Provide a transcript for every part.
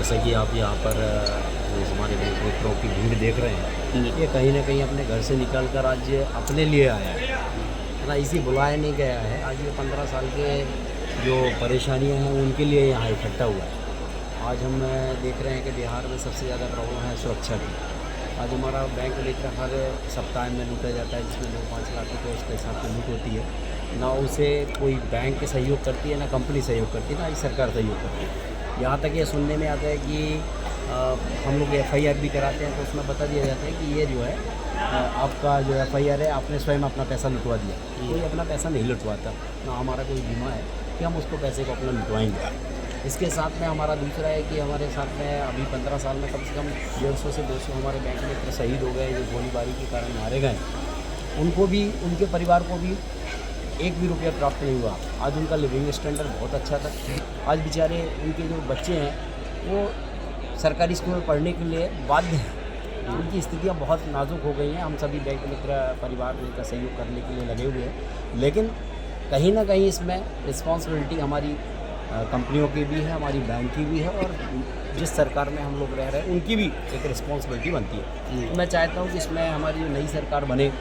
जैसा कि आप यहाँ पर जो हमारे मित्रों की भीड़ देख रहे हैं, ये कहीं ना कहीं अपने घर से निकल कर आज ये अपने लिए आया है ना, इसी बुलाया नहीं गया है। आज ये 15 साल के जो परेशानियां हैं उनके लिए यहाँ इकट्ठा हुआ है। आज हम देख रहे हैं कि बिहार में सबसे ज़्यादा प्रॉब्लम है सुरक्षा की। आज हमारा बैंक लेकर हर सप्ताह में लूटा जाता है, जिसमें 2-5 लाख रुपये उसके हिसाब से लूट होती है। ना उसे कोई बैंक सहयोग करती है, ना कंपनी सहयोग करती है, ना ही सरकार सहयोग करती है। यहाँ तक ये सुनने में आता है कि हम लोग FIR भी कराते हैं तो उसमें बता दिया जाता है कि ये जो है आपका जो FIR है, आपने स्वयं अपना पैसा लुटवा दिया। कोई अपना पैसा नहीं लुटवाता, ना हमारा कोई बीमा है कि हम उसको पैसे को अपना लुटवाएंगे। इसके साथ में हमारा दूसरा है कि हमारे साथ में अभी 15 साल में कम से कम 150 से 200 हमारे बैंक मित्र शहीद हो गए, जो गोलीबारी के कारण मारे गए। उनको भी, उनके परिवार को भी एक भी रुपया प्राप्त नहीं हुआ। आज उनका लिविंग स्टैंडर्ड बहुत अच्छा था। आज बेचारे उनके जो बच्चे हैं वो सरकारी स्कूल में पढ़ने के लिए बाध्य हैं। उनकी स्थितियाँ बहुत नाजुक हो गई हैं। हम सभी बैंक मित्र परिवार उनका सहयोग करने के लिए लगे हुए हैं, लेकिन कहीं ना कहीं इसमें रिस्पॉन्सिबिलिटी हमारी कंपनियों की भी है, हमारी बैंक की भी है, और जिस सरकार में हम लोग रह रहे हैं उनकी भी एक रिस्पॉन्सिबिलिटी बनती है। तो मैं चाहता हूँ कि इसमें हमारी जो नई सरकार बने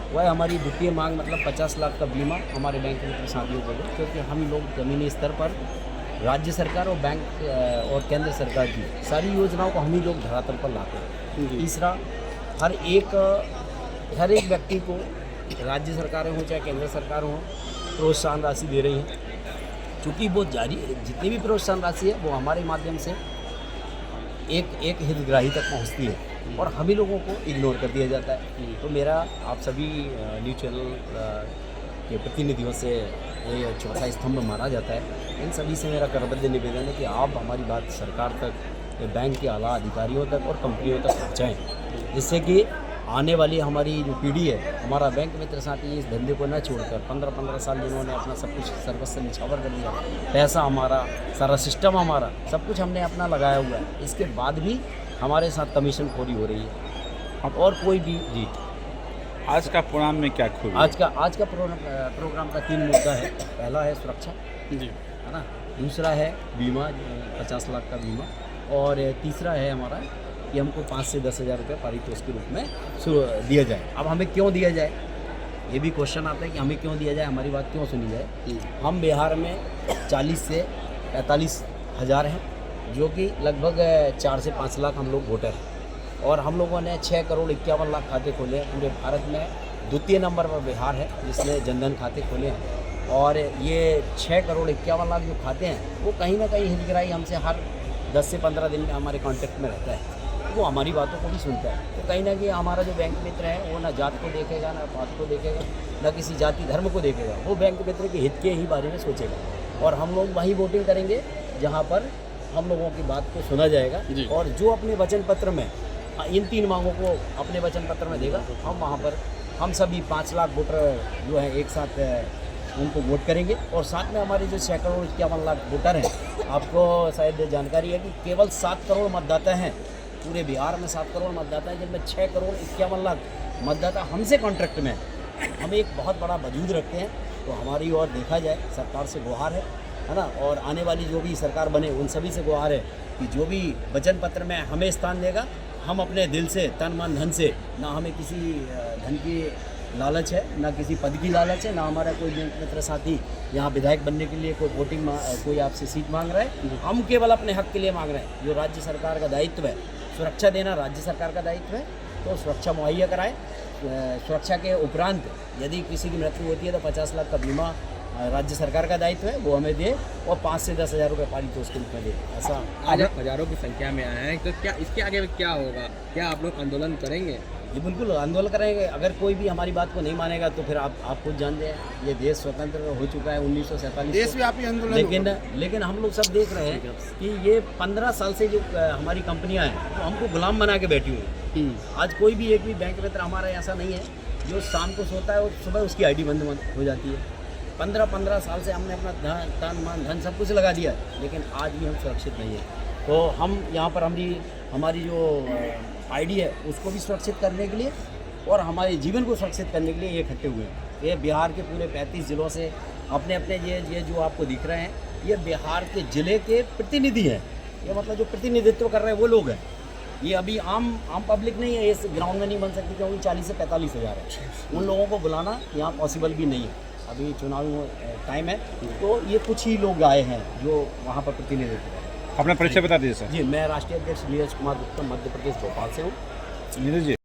वह हमारी द्वितीय मांग मतलब 50 लाख का बीमा हमारे बैंक मित्र साथियों को दे, क्योंकि हम लोग ज़मीनी स्तर पर राज्य सरकार और बैंक और केंद्र सरकार की सारी योजनाओं को हम ही लोग धरातल पर लाते हैं। तीसरा, हर एक व्यक्ति को, राज्य सरकारें हों चाहे केंद्र सरकार हो, प्रोत्साहन राशि दे रही हैं। चूँकि वो जारी जितनी भी प्रोत्साहन राशि है वो हमारे माध्यम से एक हितग्राही तक पहुँचती है और हम ही लोगों को इग्नोर कर दिया जाता है। तो मेरा आप सभी न्यूज़ चैनल के प्रतिनिधियों से ये चौथा स्तंभ माना जाता है। इन सभी से मेरा करबद्ध निवेदन है कि आप हमारी बात सरकार तक, बैंक के आला अधिकारियों तक और कंपनियों तक पहुँचाएँ, जिससे कि आने वाली हमारी जो पीढ़ी है, हमारा बैंक मित्र साथी इस धंधे को न छोड़कर 15-15 साल जिन्होंने अपना सब कुछ सर्वस्व निछावर कर दिया, पैसा हमारा, सारा सिस्टम हमारा, सब कुछ हमने अपना लगाया हुआ है, इसके बाद भी हमारे साथ कमीशन खोरी हो रही है। और कोई भी जी आज का प्रोग्राम में क्या खूबी? आज का प्रोग्राम का 3 मुद्दा है। पहला है सुरक्षा जी, है ना, दूसरा है बीमा 50 लाख का बीमा, और तीसरा है हमारा कि हमको 5 से 10 हज़ार रुपये पारितोषिक के रूप में दिया जाए। अब हमें क्यों दिया जाए, ये भी क्वेश्चन आता है कि हमें क्यों दिया जाए, हमारी बात क्यों सुनी जाए। हम बिहार में 40 से 45 हज़ार हैं, जो कि लगभग 4 से 5 लाख हम लोग वोटर हैं, और हम लोगों ने 6 करोड़ 51 लाख खाते खोले हैं। पूरे भारत में द्वितीय नंबर पर बिहार है जिसने जनधन खाते खोले हैं, और ये 6 करोड़ 51 लाख जो खाते हैं वो कहीं ना कहीं हितग्राही हमसे हर 10 से 15 दिन में हमारे कांटेक्ट में रहता है, वो हमारी बातों को भी सुनता है। तो कहीं ना कहीं हमारा जो बैंक मित्र है वो ना जात को देखेगा, ना पात को देखेगा, ना किसी जाति धर्म को देखेगा, वो बैंक मित्र के हित के ही बारे में सोचेगा। और हम लोग वहीं वोटिंग करेंगे जहाँ पर हम लोगों की बात को सुना जाएगा, और जो अपने वचन पत्र में इन 3 मांगों को अपने वचन पत्र में देगा, हम वहाँ पर हम सभी 5 लाख वोटर जो हैं एक साथ उनको वोट करेंगे। और साथ में हमारे जो 6 करोड़ 51 लाख वोटर हैं, आपको शायद जानकारी है कि केवल 7 करोड़ मतदाता हैं पूरे बिहार में। 7 करोड़ मतदाता हैं, जिनमें 6 करोड़ 51 लाख मतदाता हमसे कॉन्ट्रैक्ट में है। हम एक बहुत बड़ा वजूद रखते हैं, तो हमारी ओर देखा जाए, सरकार से गुहार है ना, और आने वाली जो भी सरकार बने उन सभी से गुहार है कि जो भी वचन पत्र में हमें स्थान देगा, हम अपने दिल से, तन मन धन से, ना हमें किसी धन की लालच है, ना किसी पद की लालच है, ना हमारा कोई बैंक मित्र साथी यहाँ विधायक बनने के लिए कोई कोई आपसे सीट मांग रहा है। हम केवल अपने हक के लिए मांग रहे हैं। जो राज्य सरकार का दायित्व है, सुरक्षा देना राज्य सरकार का दायित्व है, तो सुरक्षा मुहैया कराए। सुरक्षा के उपरांत यदि किसी की मृत्यु होती है तो 50 लाख का बीमा राज्य सरकार का दायित्व है, वो हमें दे, और 5 से 10 हज़ार रुपये पारितोषिक के रूप में दे। ऐसा आज आप हज़ारों की संख्या में आए हैं, तो क्या इसके आगे क्या होगा? क्या आप लोग आंदोलन करेंगे? ये बिल्कुल आंदोलन करेंगे। अगर कोई भी हमारी बात को नहीं मानेगा तो फिर आप खुद जानते हैं, ये देश स्वतंत्र हो चुका है 1947 देशव्यापी आंदोलन। लेकिन हम लोग सब देख रहे हैं कि ये 15 साल से जो हमारी कंपनियां हैं वो हमको गुलाम बना के बैठी हुई हैं। आज कोई भी एक भी बैंक मित्र हमारा ऐसा नहीं है जो शाम को सोता है और सुबह उसकी ID बंद हो जाती है। 15 साल से हमने अपना तन मन धन सब कुछ लगा दिया है, लेकिन आज भी हम सुरक्षित नहीं है। तो हम यहाँ पर हमारी जो ID है उसको भी सुरक्षित करने के लिए और हमारे जीवन को सुरक्षित करने के लिए ये इकट्ठे हुए हैं। ये बिहार के पूरे 35 ज़िलों से अपने अपने ये जो आपको दिख रहे हैं, ये बिहार के ज़िले के प्रतिनिधि हैं। ये मतलब जो प्रतिनिधित्व कर रहे हैं वो लोग हैं। ये अभी आम पब्लिक नहीं है, इस ग्राउंड में नहीं बन सकती क्योंकि 40 से 45 हज़ार है। उन लोगों को बुलाना यहाँ पॉसिबल भी नहीं है, अभी चुनाव टाइम है। तो ये कुछ ही लोग आए हैं जो वहाँ पर प्रतिनिधित्व कर रहे हैं। अपना परिचय बता दीजिए सर। जी, मैं राष्ट्रीय अध्यक्ष नीरज कुमार गुप्ता मध्य प्रदेश भोपाल से हूँ। नीरज जी